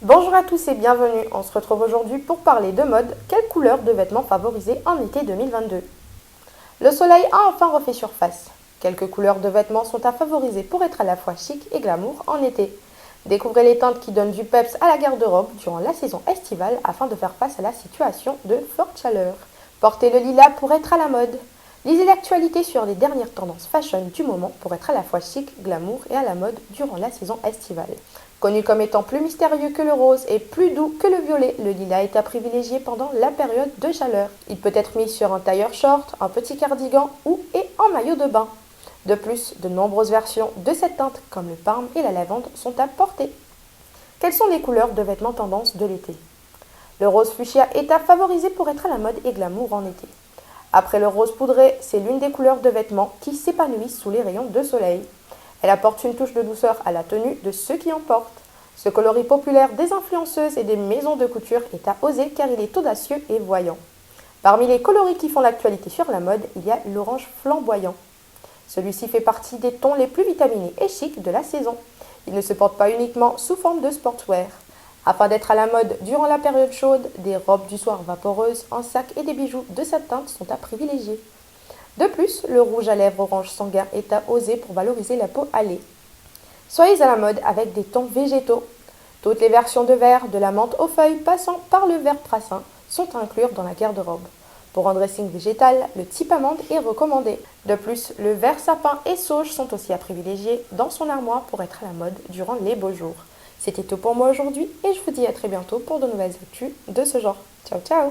Bonjour à tous et bienvenue, on se retrouve aujourd'hui pour parler de mode. Quelle couleur de vêtements favoriser en été 2022? Le soleil a enfin refait surface. Quelques couleurs de vêtements sont à favoriser pour être à la fois chic et glamour en été. Découvrez les teintes qui donnent du peps à la garde-robe durant la saison estivale afin de faire face à la situation de forte chaleur. Portez le lilas pour être à la mode. Lisez l'actualité sur les dernières tendances fashion du moment pour être à la fois chic, glamour et à la mode durant la saison estivale. Connu comme étant plus mystérieux que le rose et plus doux que le violet, le lilas est à privilégier pendant la période de chaleur. Il peut être mis sur un tailleur short, un petit cardigan ou et en maillot de bain. De plus, de nombreuses versions de cette teinte, comme le parme et la lavande, sont à porter. Quelles sont les couleurs de vêtements tendance de l'été? Le rose fuchsia est à favoriser pour être à la mode et glamour en été. Après le rose poudré, c'est l'une des couleurs de vêtements qui s'épanouissent sous les rayons de soleil. Elle apporte une touche de douceur à la tenue de ceux qui en portent. Ce coloris populaire des influenceuses et des maisons de couture est à oser car il est audacieux et voyant. Parmi les coloris qui font l'actualité sur la mode, il y a l'orange flamboyant. Celui-ci fait partie des tons les plus vitaminés et chics de la saison. Il ne se porte pas uniquement sous forme de sportswear. Afin d'être à la mode durant la période chaude, des robes du soir vaporeuses, un sac et des bijoux de cette teinte sont à privilégier. De plus, le rouge à lèvres orange sanguin est à oser pour valoriser la peau hâlée. Soyez à la mode avec des tons végétaux. Toutes les versions de vert, de la menthe aux feuilles passant par le vert prassin, sont à inclure dans la garde-robe. Pour un dressing végétal, le type amande est recommandé. De plus, le vert sapin et sauge sont aussi à privilégier dans son armoire pour être à la mode durant les beaux jours. C'était tout pour moi aujourd'hui et je vous dis à très bientôt pour de nouvelles actus de ce genre. Ciao ciao!